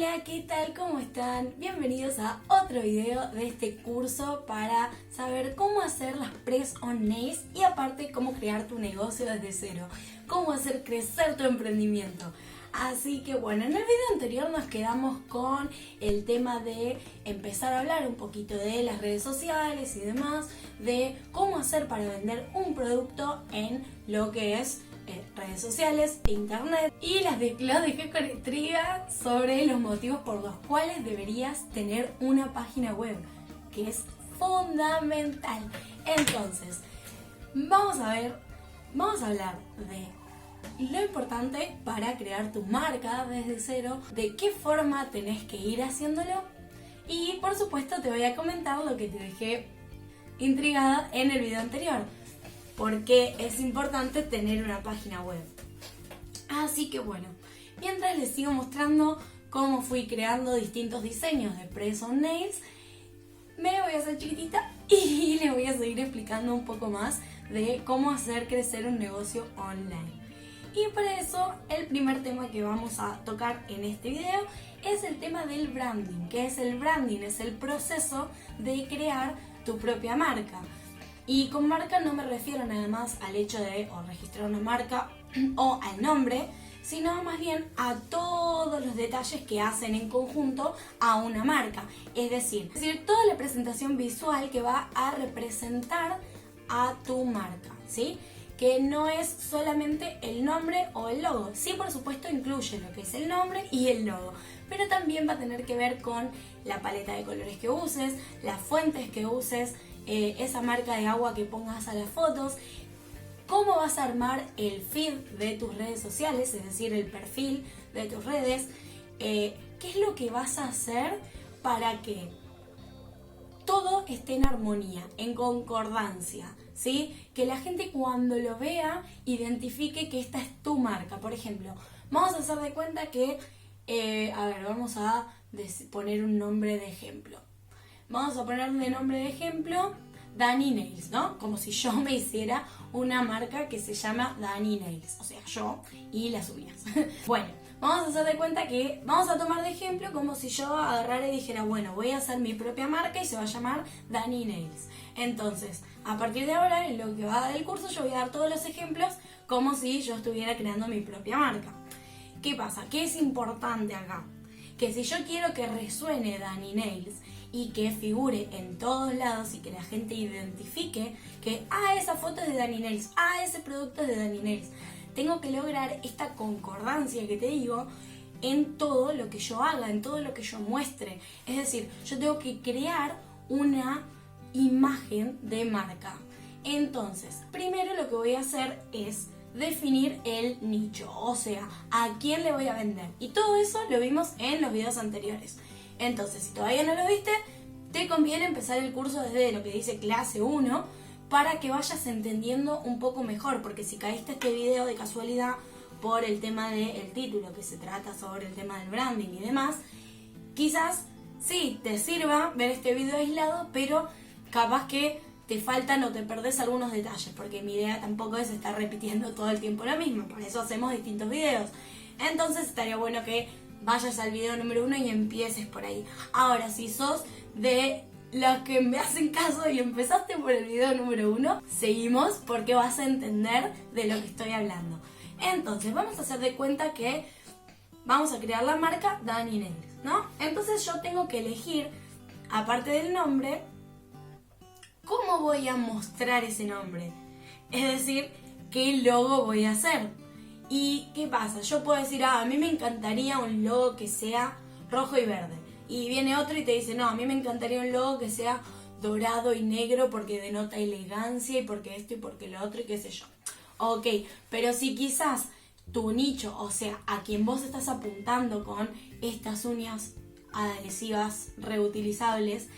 Hola, ¿qué tal? ¿Cómo están? Bienvenidos a otro video de este curso para saber cómo hacer las press-on nails y aparte cómo crear tu negocio desde cero, cómo hacer crecer tu emprendimiento. Así que bueno, en el video anterior nos quedamos con el tema de empezar a hablar un poquito de las redes sociales y demás, de cómo hacer para vender un producto en lo que es redes sociales, internet, y los dejé con intriga sobre los motivos por los cuales deberías tener una página web, que es fundamental. Entonces, vamos a hablar de lo importante para crear tu marca desde cero, de qué forma tenés que ir haciéndolo y por supuesto te voy a comentar lo que te dejé intrigada en el video anterior. Porque es importante tener una página web. Así que bueno, mientras les sigo mostrando cómo fui creando distintos diseños de press-on nails, me voy a hacer chiquitita y les voy a seguir explicando un poco más de cómo hacer crecer un negocio online. Y para eso, el primer tema que vamos a tocar en este video es el tema del branding. ¿Qué es el branding? Es el proceso de crear tu propia marca. Y con marca no me refiero nada más al hecho de registrar una marca o al nombre, sino más bien a todos los detalles que hacen en conjunto a una marca. Es decir, toda la presentación visual que va a representar a tu marca, ¿sí? Que no es solamente el nombre o el logo. Sí, por supuesto, incluye lo que es el nombre y el logo, pero también va a tener que ver con la paleta de colores que uses, las fuentes que uses, esa marca de agua que pongas a las fotos, cómo vas a armar el feed de tus redes sociales, es decir, el perfil de tus redes, qué es lo que vas a hacer para que todo esté en armonía, en concordancia, ¿sí? Que la gente cuando lo vea identifique que esta es tu marca. Por ejemplo, vamos a hacer de cuenta que, vamos a poner un nombre de ejemplo. Vamos a ponerle nombre de ejemplo Dani Nails, ¿no? Como si yo me hiciera una marca que se llama Dani Nails, o sea, yo y las uñas. Bueno, vamos a hacer de cuenta que vamos a tomar de ejemplo como si yo agarrara y dijera, bueno, voy a hacer mi propia marca y se va a llamar Dani Nails. Entonces, a partir de ahora, en lo que va del curso, yo voy a dar todos los ejemplos como si yo estuviera creando mi propia marca. ¿Qué pasa? ¿Qué es importante acá? Que si yo quiero que resuene Dani Nails y que figure en todos lados y que la gente identifique que, esa foto es de Dani Nails, ese producto es de Dani Nails, tengo que lograr esta concordancia que te digo en todo lo que yo haga, en todo lo que yo muestre. Es decir, yo tengo que crear una imagen de marca. Entonces, primero lo que voy a hacer es definir el nicho, o sea, a quién le voy a vender. Y todo eso lo vimos en los videos anteriores. Entonces, si todavía no lo viste, te conviene empezar el curso desde lo que dice clase 1 para que vayas entendiendo un poco mejor, porque si caíste este video de casualidad por el tema del título, que se trata sobre el tema del branding y demás, quizás sí te sirva ver este video aislado, pero capaz que te faltan o te perdés algunos detalles, porque mi idea tampoco es estar repitiendo todo el tiempo lo mismo, por eso hacemos distintos videos. Entonces estaría bueno que vayas al video número 1 y empieces por ahí. Ahora, si sos de los que me hacen caso y empezaste por el video número 1, seguimos porque vas a entender de lo que estoy hablando. Entonces, vamos a hacer de cuenta que vamos a crear la marca Dani Nails, ¿no? Entonces yo tengo que elegir, aparte del nombre, ¿cómo voy a mostrar ese nombre? Es decir, ¿qué logo voy a hacer? ¿Y qué pasa? Yo puedo decir, a mí me encantaría un logo que sea rojo y verde. Y viene otro y te dice, no, a mí me encantaría un logo que sea dorado y negro porque denota elegancia y porque esto y porque lo otro y qué sé yo. Ok, pero si quizás tu nicho, o sea, a quien vos estás apuntando con estas uñas adhesivas reutilizables,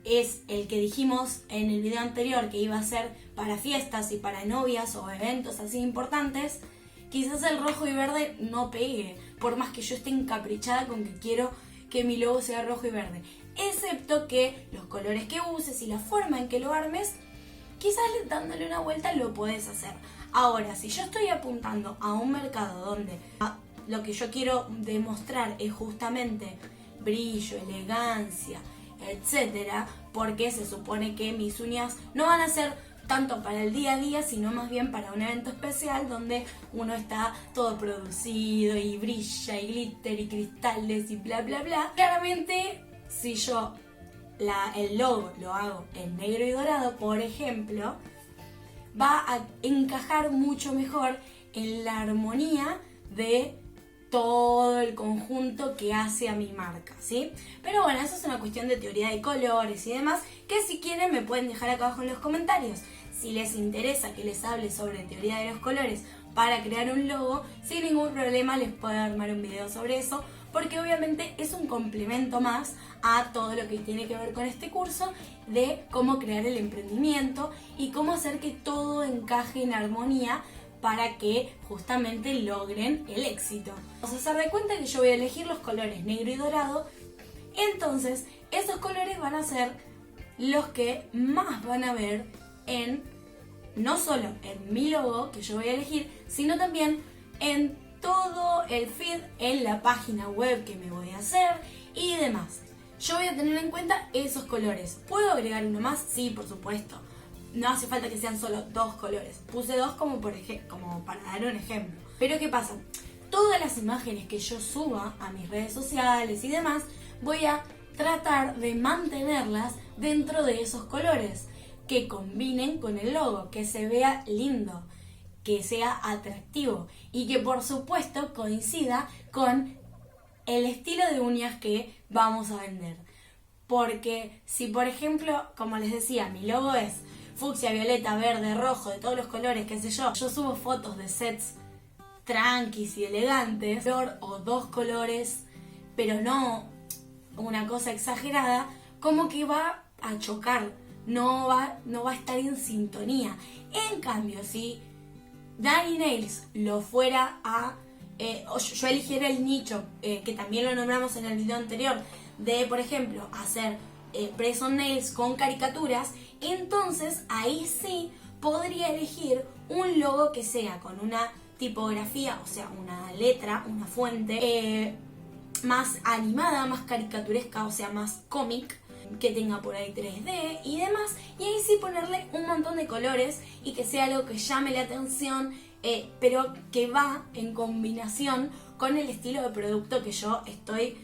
es el que dijimos en el video anterior que iba a ser para fiestas y para novias o eventos así importantes, quizás el rojo y verde no pegue, por más que yo esté encaprichada con que quiero que mi logo sea rojo y verde. Excepto que los colores que uses y la forma en que lo armes, quizás dándole una vuelta lo podés hacer. Ahora, si yo estoy apuntando a un mercado donde lo que yo quiero demostrar es justamente brillo, elegancia, etcétera, porque se supone que mis uñas no van a ser tanto para el día a día, sino más bien para un evento especial donde uno está todo producido y brilla y glitter y cristales y bla bla bla. Claramente, si yo el logo lo hago en negro y dorado, por ejemplo, va a encajar mucho mejor en la armonía de todo el conjunto que hace a mi marca, ¿sí? Pero bueno, eso es una cuestión de teoría de colores y demás, que si quieren me pueden dejar acá abajo en los comentarios. Si les interesa que les hable sobre teoría de los colores para crear un logo, sin ningún problema les puedo armar un video sobre eso, porque obviamente es un complemento más a todo lo que tiene que ver con este curso de cómo crear el emprendimiento y cómo hacer que todo encaje en armonía para que justamente logren el éxito. Vamos a hacer de cuenta que yo voy a elegir los colores negro y dorado, entonces esos colores van a ser los que más van a ver en, no solo en mi logo que yo voy a elegir, sino también en todo el feed, en la página web que me voy a hacer y demás. Yo voy a tener en cuenta esos colores. ¿Puedo agregar uno más? Sí, por supuesto. No hace falta que sean solo 2 colores. Puse 2 como para dar un ejemplo. Pero ¿qué pasa? Todas las imágenes que yo suba a mis redes sociales y demás, voy a tratar de mantenerlas dentro de esos colores, que combinen con el logo, que se vea lindo, que sea atractivo y que por supuesto coincida con el estilo de uñas que vamos a vender. Porque si por ejemplo, como les decía, mi logo es fucsia, violeta, verde, rojo, de todos los colores, qué sé yo subo fotos de sets tranquis y elegantes, color o 2 colores, pero no una cosa exagerada, como que va a chocar, no va a estar en sintonía. En cambio, si Dani Nails lo fuera a yo eligiera el nicho, que también lo nombramos en el video anterior, de por ejemplo hacer press on nails con caricaturas, entonces ahí sí podría elegir un logo que sea con una tipografía, o sea, una letra, una fuente más animada, más caricaturesca, o sea, más cómic, que tenga por ahí 3D y demás, y ahí sí ponerle un montón de colores y que sea algo que llame la atención, pero que va en combinación con el estilo de producto que yo estoy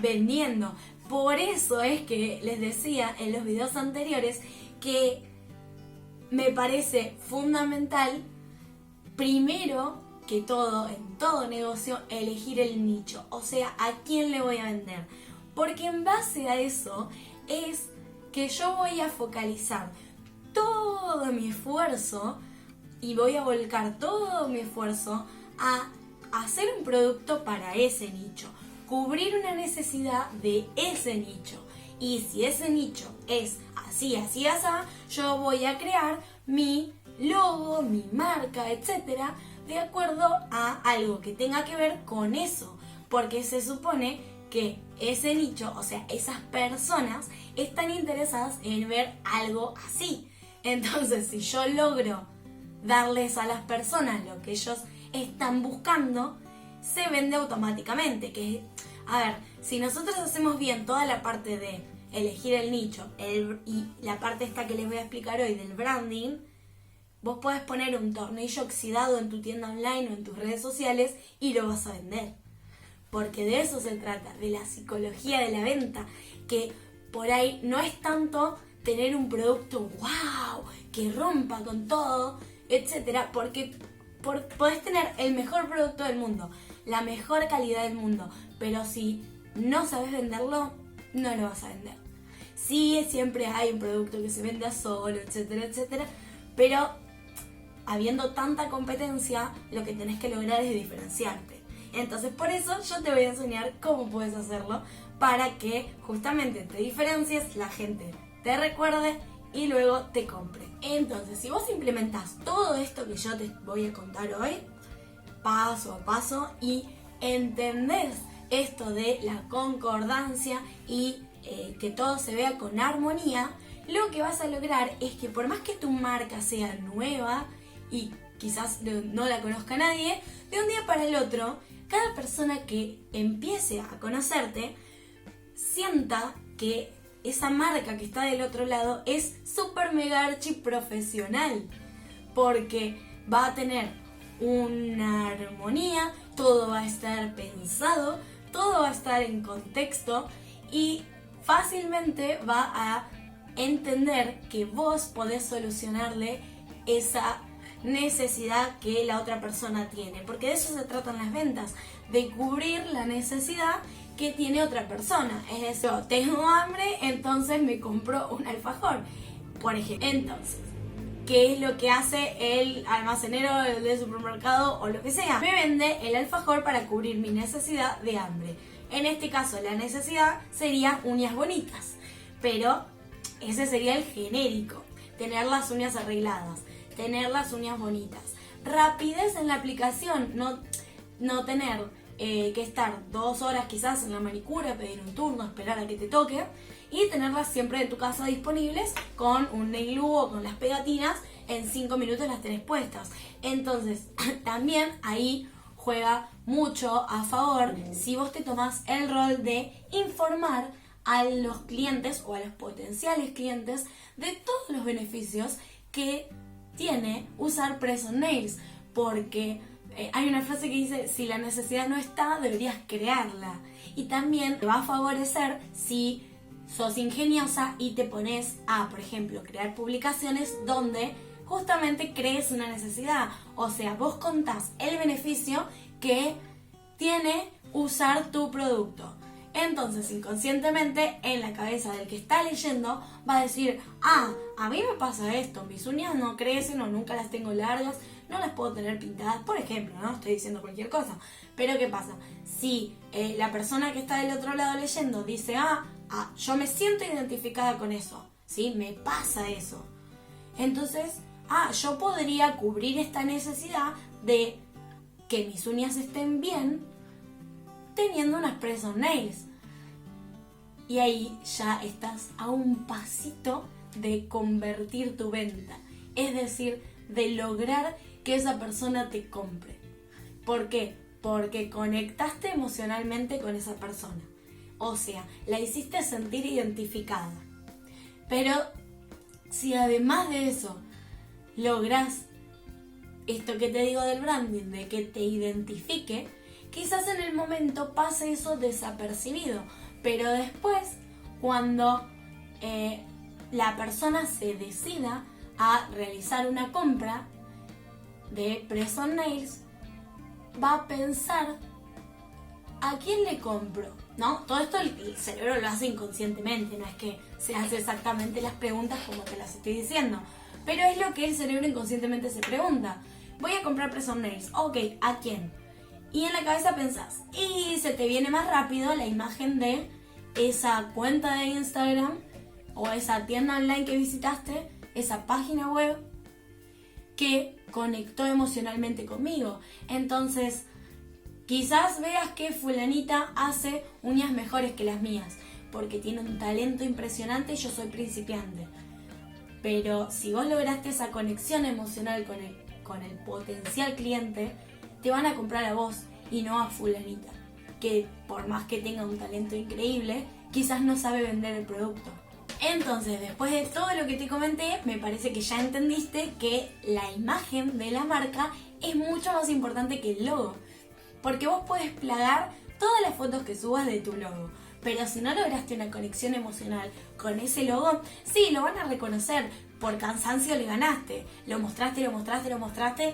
vendiendo. Por eso es que les decía en los videos anteriores que me parece fundamental, primero que todo, en todo negocio, elegir el nicho, o sea, a quién le voy a vender. Porque en base a eso es que yo voy a focalizar todo mi esfuerzo y voy a volcar todo mi esfuerzo a hacer un producto para ese nicho, cubrir una necesidad de ese nicho. Y si ese nicho es así, así, así, yo voy a crear mi logo, mi marca, etcétera, de acuerdo a algo que tenga que ver con eso, porque se supone que ese nicho, o sea, esas personas están interesadas en ver algo así. Entonces, si yo logro darles a las personas lo que ellos están buscando, se vende automáticamente. Que, a ver, si nosotros hacemos bien toda la parte de elegir el nicho y la parte esta que les voy a explicar hoy del branding, vos podés poner un tornillo oxidado en tu tienda online o en tus redes sociales y lo vas a vender. Porque de eso se trata, de la psicología de la venta, que por ahí no es tanto tener un producto wow, que rompa con todo, etcétera, porque podés tener el mejor producto del mundo, la mejor calidad del mundo, pero si no sabes venderlo, no lo vas a vender. Sí, siempre hay un producto que se vende a solo, etcétera, etcétera, pero habiendo tanta competencia, lo que tenés que lograr es diferenciarte. Entonces, por eso yo te voy a enseñar cómo puedes hacerlo para que justamente te diferencies, la gente te recuerde y luego te compre. Entonces, si vos implementás todo esto que yo te voy a contar hoy, paso a paso, y entendés esto de la concordancia y que todo se vea con armonía, lo que vas a lograr es que por más que tu marca sea nueva y quizás no la conozca nadie, de un día para el otro, cada persona que empiece a conocerte sienta que esa marca que está del otro lado es súper mega archi profesional, porque va a tener una armonía, todo va a estar pensado, todo va a estar en contexto y fácilmente va a entender que vos podés solucionarle esa necesidad que la otra persona tiene, porque de eso se tratan las ventas, de cubrir la necesidad que tiene otra persona. Es decir, tengo hambre, entonces me compro un alfajor, por ejemplo. Entonces, ¿qué es lo que hace el almacenero del supermercado o lo que sea? Me vende el alfajor para cubrir mi necesidad de hambre. En este caso, la necesidad sería uñas bonitas, pero ese sería el genérico. Tener las uñas arregladas, tener las uñas bonitas. Rapidez en la aplicación, no tener que estar 2 horas quizás en la manicura, pedir un turno, esperar a que te toque y tenerlas siempre en tu casa disponibles con un nail glue o con las pegatinas, en 5 minutos las tenés puestas. Entonces también ahí juega mucho a favor si vos te tomás el rol de informar a los clientes o a los potenciales clientes de todos los beneficios que tiene usar Press On Nails, porque hay una frase que dice, si la necesidad no está, deberías crearla. Y también te va a favorecer si sos ingeniosa y te pones a, por ejemplo, crear publicaciones donde justamente crees una necesidad. O sea, vos contás el beneficio que tiene usar tu producto. Entonces, inconscientemente, en la cabeza del que está leyendo, va a decir, a mí me pasa esto, mis uñas no crecen o nunca las tengo largas, no las puedo tener pintadas, por ejemplo, no estoy diciendo cualquier cosa. Pero ¿qué pasa? Si la persona que está del otro lado leyendo dice, yo me siento identificada con eso, ¿sí? Me pasa eso. Entonces, yo podría cubrir esta necesidad de que mis uñas estén bien teniendo unas Press On Nails. Y ahí ya estás a un pasito de convertir tu venta. Es decir, de lograr que esa persona te compre. ¿Por qué? Porque conectaste emocionalmente con esa persona. O sea, la hiciste sentir identificada. Pero si además de eso logras esto que te digo del branding, de que te identifique, quizás en el momento pase eso desapercibido, pero después, cuando la persona se decida a realizar una compra de Press On Nails, va a pensar, ¿a quién le compro? ¿No? Todo esto el cerebro lo hace inconscientemente, no es que se hace exactamente las preguntas como te las estoy diciendo, pero es lo que el cerebro inconscientemente se pregunta. Voy a comprar Press On Nails, ok, ¿a quién? Y en la cabeza pensás, y se te viene más rápido la imagen de esa cuenta de Instagram o esa tienda online que visitaste, esa página web que conectó emocionalmente conmigo. Entonces, quizás veas que fulanita hace uñas mejores que las mías, porque tiene un talento impresionante y yo soy principiante. Pero si vos lograste esa conexión emocional con el potencial cliente, te van a comprar a vos y no a fulanita, que por más que tenga un talento increíble, quizás no sabe vender el producto. Entonces, después de todo lo que te comenté, me parece que ya entendiste que la imagen de la marca es mucho más importante que el logo. Porque vos podés plagar todas las fotos que subas de tu logo, pero si no lograste una conexión emocional con ese logo, sí, lo van a reconocer. Por cansancio le ganaste. Lo mostraste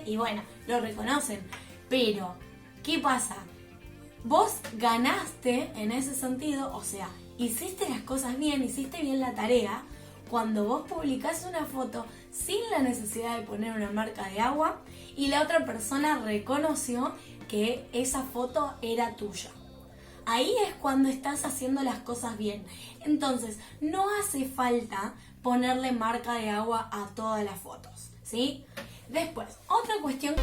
y bueno, lo reconocen. Pero, ¿qué pasa? Vos ganaste en ese sentido, o sea, hiciste las cosas bien, hiciste bien la tarea, cuando vos publicás una foto sin la necesidad de poner una marca de agua y la otra persona reconoció que esa foto era tuya. Ahí es cuando estás haciendo las cosas bien. Entonces, no hace falta ponerle marca de agua a todas las fotos, ¿sí? Después, otra cuestión